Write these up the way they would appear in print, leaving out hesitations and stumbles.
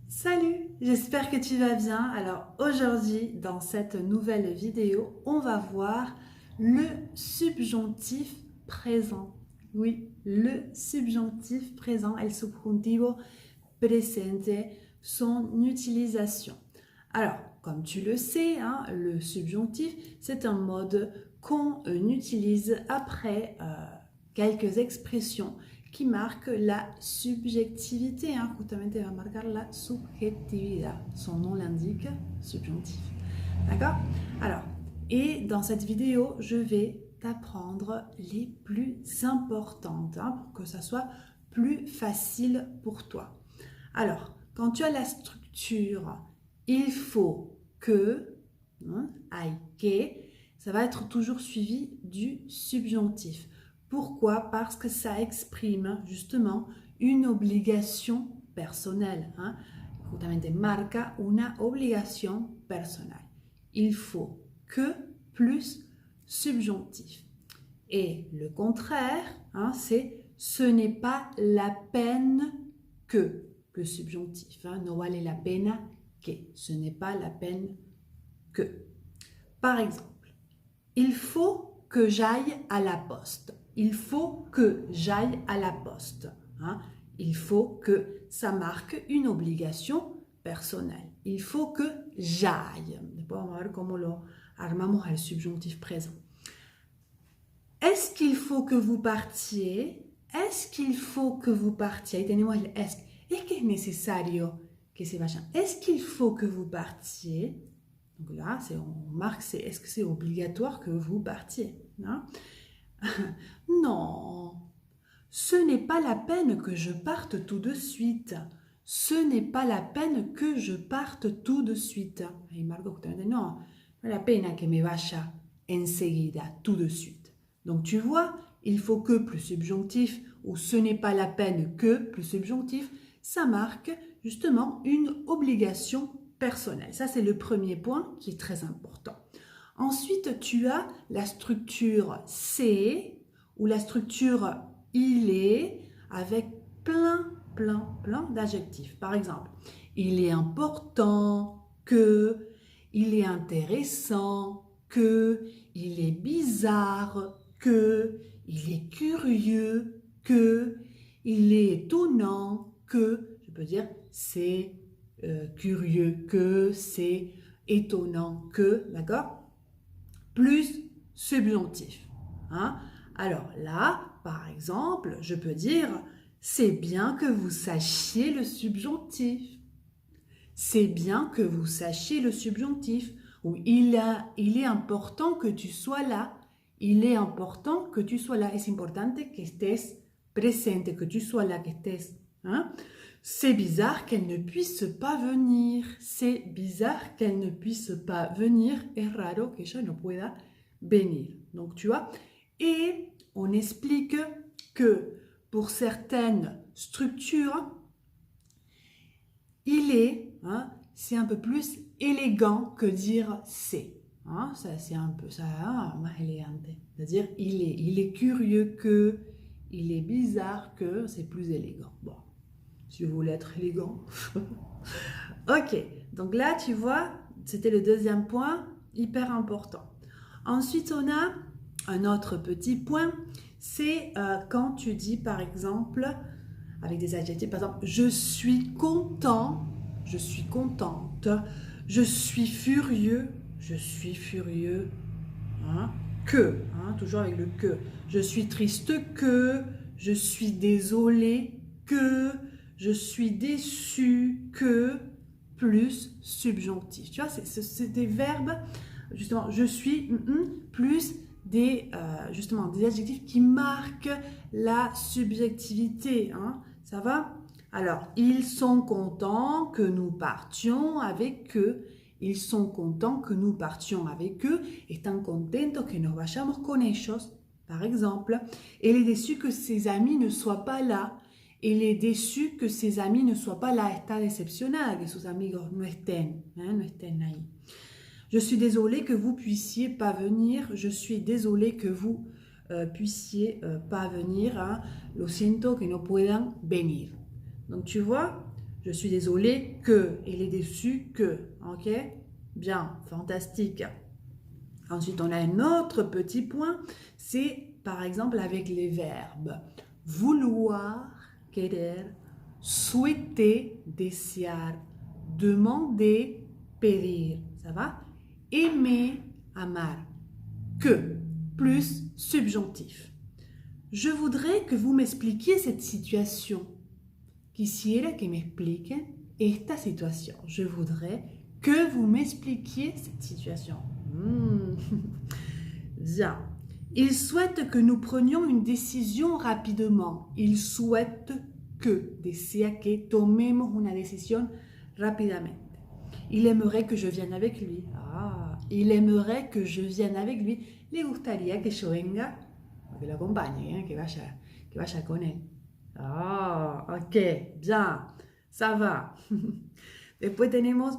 Salut, j'espère que tu vas bien. Alors aujourd'hui, dans cette nouvelle vidéo, on va voir le subjonctif présent. Oui, le subjonctif présent, el subjuntivo presente, son utilisation. Alors, comme tu le sais, le subjonctif, c'est un mode qu'on utilise après quelques expressions qui marque la subjectivité. Justamente va marcar la subjetividad. Son nom l'indique, subjonctif. D'accord? Alors, et dans cette vidéo, je vais t'apprendre les plus importantes pour que ça soit plus facile pour toi. Alors, quand tu as la structure, il faut que, hay que, ça va être toujours suivi du subjonctif. Pourquoi? Parce que ça exprime justement une obligation personnelle. Justamente marca una obligación personal. Il faut que plus subjonctif. Et le contraire, c'est ce n'est pas la peine que le subjonctif. No vale la pena que. Ce n'est pas la peine que. Par exemple, il faut que j'aille à la poste. Il faut que j'aille à la poste. Il faut que ça marque une obligation personnelle. Il faut que j'aille. Después vamos a ver cómo lo armamos al subjonctif présent. Est-ce qu'il faut que vous partiez? Est-ce qu'il faut que vous partiez? Ahí tenemos el est. ¿Es que es necesario que se vayan? Est-ce qu'il faut que vous partiez? Donc là, on marque, est-ce que c'est obligatoire que vous partiez? Non, ce n'est pas la peine que je parte tout de suite. Ce n'est pas la peine que je parte tout de suite. Et Margot, non, pas la pena que me vaya enseguida, tout de suite. Donc tu vois, il faut que plus subjonctif ou ce n'est pas la peine que plus subjonctif, ça marque justement une obligation personnelle. Ça, c'est le premier point qui est très important. Ensuite, tu as la structure c'est ou la structure il est avec plein d'adjectifs. Par exemple, il est important que, il est intéressant que, il est bizarre que, il est curieux que, il est étonnant que, je peux dire c'est curieux que, c'est étonnant que, d'accord? Plus subjonctif. Alors là, par exemple, je peux dire c'est bien que vous sachiez le subjonctif. C'est bien que vous sachiez le subjonctif. Ou il est important que tu sois là. Il est important que tu sois là. Es importante que estés presente, que tu sois là, que estés. C'est bizarre qu'elle ne puisse pas venir. C'est bizarre qu'elle ne puisse pas venir. Es raro que ella no pueda venir. Donc tu vois. Et on explique que pour certaines structures, il est, c'est un peu plus élégant que dire c'est. Ça, c'est un peu ça, más elegante. C'est-à-dire il est curieux que, il est bizarre que, c'est plus élégant. Bon, si vous voulez être élégant. Ok, donc là, tu vois, c'était le deuxième point, hyper important. Ensuite, on a un autre petit point, c'est quand tu dis, par exemple, avec des adjectifs, par exemple, je suis content, je suis contente, je suis furieux, que, toujours avec le que, je suis triste que, je suis désolé que, je suis déçu que, plus subjonctif. Tu vois, c'est des verbes, justement, je suis, plus justement, des adjectifs qui marquent la subjectivité. Ça va? Alors, ils sont contents que nous partions avec eux. Ils sont contents que nous partions avec eux. Están contentos que nos vayamos con ellos, par exemple. Elle est déçue que ses amis ne soient pas là. Elle est déçue que ses amis ne soient pas là. Está decepcionada que sus amigos no estén ahí. Je suis désolée que vous puissiez pas venir. Je suis désolée que vous puissiez pas venir. Lo siento que no puedan venir. Donc tu vois, Je suis désolée que. Il est déçu que. Ok? Bien, fantastique. Ensuite, on a un autre petit point. C'est par exemple avec les verbes. Vouloir, querer, souhaiter, desear, demander, pedir. Ça va? Aimer, amar. Que, plus subjonctif. Je voudrais que vous m'expliquiez cette situation. Quisiera que me expliquen esta situación. Je voudrais que vous m'expliquiez cette situation. Bien. Il souhaite que nous prenions une décision rapidement. Il souhaite que, desea que tomemos una decisión rápidamente. Il aimerait que je vienne avec lui. Ah, il aimerait que je vienne avec lui. Le gustaría que yo venga, que lo acompañe, que vaya con él. Ah, ok, bien, ça va. Después tenemos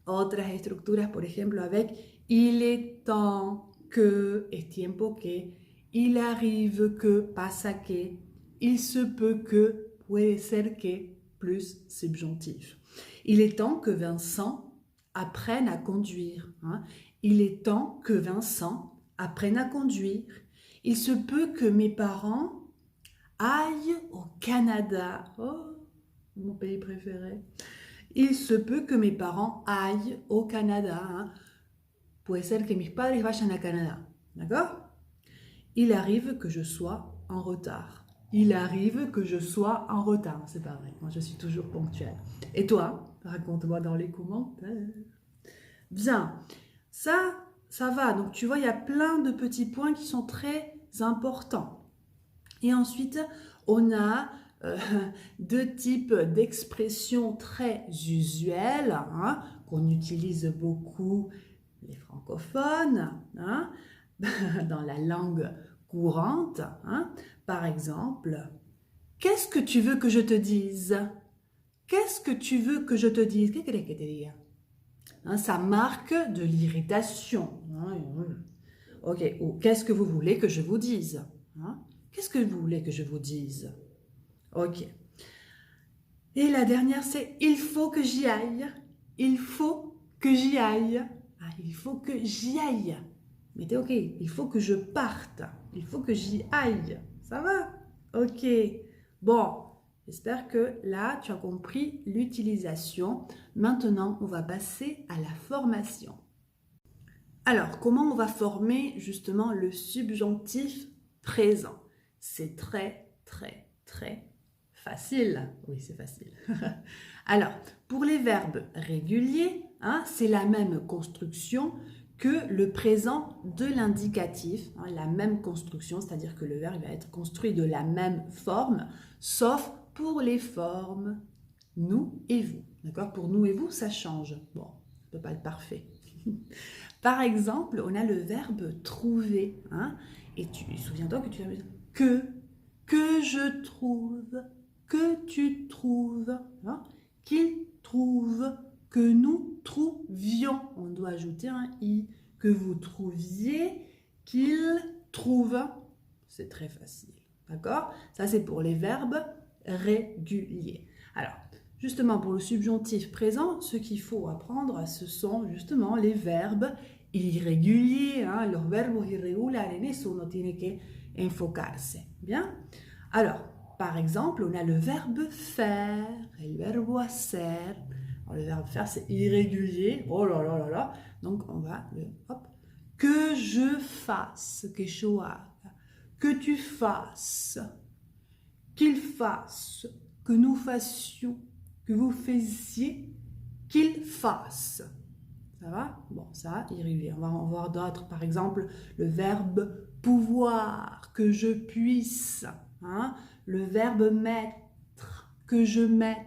otras estructuras, por ejemplo, avec il est temps que, es tiempo que, il arrive que, pasa que, il se peut que, puede ser que, plus subjonctif. Il est temps que Vincent apprenne à conduire. Hein. Il est temps que Vincent apprenne à conduire. Il se peut que mes parents aillent au Canada. Oh, mon pays préféré. Il se peut que mes parents aillent au Canada. Hein. Puede ser que mis padres vayan al Canada. D'accord? Il arrive que je sois en retard. Il arrive que je sois en retard. C'est pas vrai. Moi, je suis toujours ponctuelle. Et toi? Raconte-moi dans les commentaires. Bien. Ça va. Donc, tu vois, il y a plein de petits points qui sont très importants. Et ensuite, on a deux types d'expressions très usuelles hein, qu'on utilise beaucoup les francophones hein, dans la langue courante. Hein. Par exemple, qu'est-ce que tu veux que je te dise? Qu'est-ce que tu veux que je te dise? Qu'est-ce que tu veux que te diga? Hein, ça marque de l'irritation. Hein. Ok, ou qu'est-ce que vous voulez que je vous dise? Hein? Qu'est-ce que vous voulez que je vous dise? Ok. Et la dernière, c'est il faut que j'y aille. Il faut que j'y aille. Ah, il faut que j'y aille. Mettez ok, il faut que je parte. Il faut que j'y aille. Ça va? Ok. Bon, j'espère que là, tu as compris l'utilisation. Maintenant, on va passer à la formation. Alors, comment on va former justement le subjonctif présent? C'est très, très, très facile. Oui, c'est facile. Alors, pour les verbes réguliers, hein, c'est la même construction que le présent de l'indicatif. Hein, la même construction, c'est-à-dire que le verbe va être construit de la même forme, sauf pour les formes nous et vous. D'accord? Pour nous et vous, ça change. Bon, ça ne peut pas être parfait. Par exemple, on a le verbe trouver. Hein, et souviens-toi que tu as que je trouve, que tu trouves, hein, qu'il trouve, que nous trouvions. On doit ajouter un i. Que vous trouviez, qu'il trouve. C'est très facile. D'accord? Ça, c'est pour les verbes réguliers. Alors, justement, pour le subjonctif présent, ce qu'il faut apprendre, ce sont justement les verbes irréguliers. Hein? Los verbos irregulares, en eso uno tiene que enfocarse. Bien? Alors, par exemple, on a le verbe faire, el verbo hacer. Alors, le verbe faire, c'est irrégulier. Oh là là là là. Donc, on va le... Hop. Que je fasse, que yo haga. Que tu fasses. Qu'il fasse. Que nous fassions. Que vous faisiez. Qu'il fasse. Ça va? Bon, ça, irrégulier. On va en voir d'autres. Par exemple, le verbe pouvoir. Que je puisse. Hein? Le verbe mettre. Que je mette.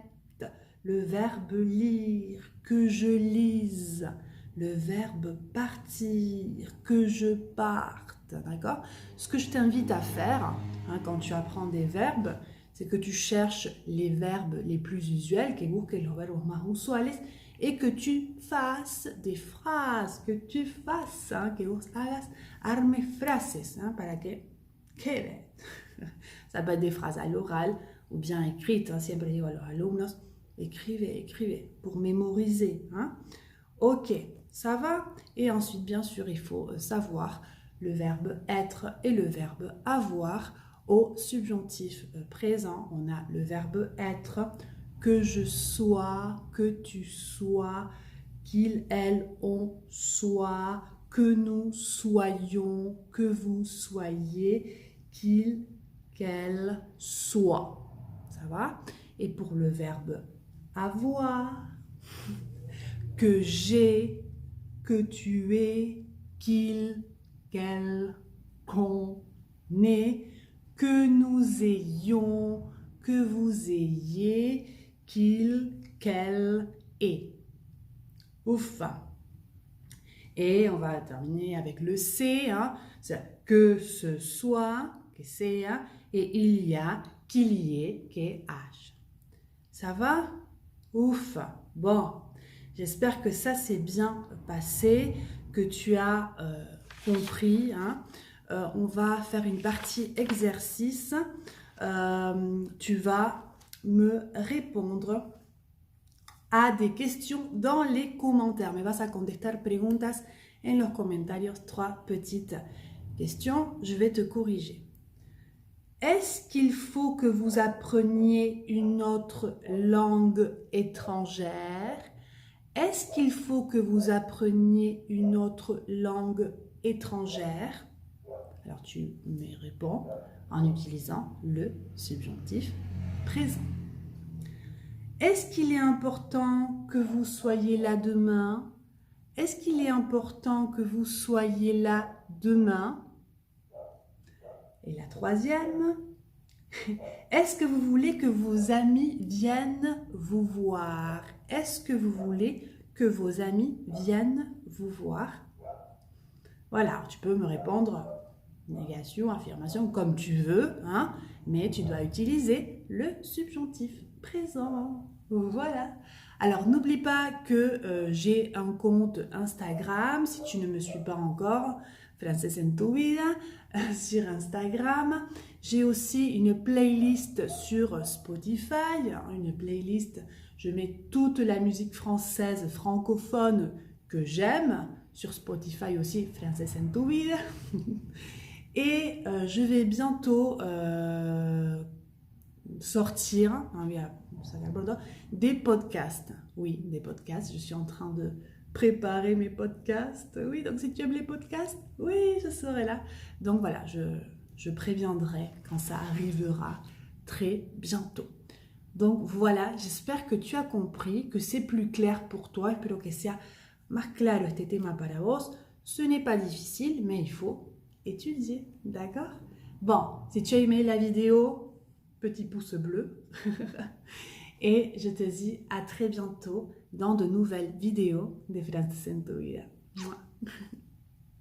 Le verbe lire. Que je lise. Le verbe partir. Que je parte. D'accord? Ce que je t'invite à faire hein, quand tu apprends des verbes, c'est que tu cherches les verbes les plus usuels, que busques los verbos más usuales, et que tu fasses des phrases, que tu fasses, hein, que vos hagas, armes frases, hein, para que quede. Ça peut être des phrases à l'oral ou bien écrites, hein, siempre digo a los alumnos, Écrivez, écrivez pour mémoriser. Hein? Ok, ça va? Et ensuite, bien sûr, il faut savoir le verbe être et le verbe avoir. Au subjonctif présent, on a le verbe être, que je sois, que tu sois, qu'il, elle, on soit, que nous soyons, que vous soyez, qu'il, qu'elle soit. Ça va? Et pour le verbe avoir, que j'ai, que tu es, qu'il, qu'elle, qu'on est, que nous ayons, que vous ayez, qu'il, qu'elle ait. Ouf. Et on va terminer avec le C, hein. Que ce soit, que sea, et il y a, qu'il y ait, que H. Ça va? Ouf. Bon, j'espère que ça s'est bien passé, que tu as compris. Hein. On va faire une partie exercice. Tu vas me répondre a des questions dans les commentaires. Me vas a contestar preguntas en los comentarios. 3 petites questions. Je vais te corriger. Est-ce qu'il faut que vous appreniez une autre langue étrangère? Est-ce qu'il faut que vous appreniez une autre langue étrangère? Alors tu me réponds en utilisant le subjonctif présent. Est-ce qu'il est important que vous soyez là demain? Est-ce qu'il est important que vous soyez là demain? Et la troisième, est-ce que vous voulez que vos amis viennent vous voir? Est-ce que vous voulez que vos amis viennent vous voir? Voilà, tu peux me répondre négation, affirmation, comme tu veux, hein, mais tu dois utiliser le subjonctif présent. Voilà. Alors, n'oublie pas que j'ai un compte Instagram, si tu ne me suis pas encore, Francés en tu vida, sur Instagram. J'ai aussi une playlist sur Spotify, une playlist, je mets toute la musique française francophone que j'aime, sur Spotify aussi, Francés en tu vida. Et je vais bientôt sortir des podcasts. Oui, des podcasts. Je suis en train de préparer mes podcasts. Oui, donc si tu aimes les podcasts, oui, je serai là. Donc voilà, je préviendrai quand ça arrivera très bientôt. Donc voilà, j'espère que tu as compris, que c'est plus clair pour toi. Espero que sea más claro este tema para vos. Ce n'est pas difficile, mais il faut étudier, d'accord? Bon, si tu as aimé la vidéo, petit pouce bleu. Et je te dis à très bientôt dans de nouvelles vidéos de Francés en tu vida.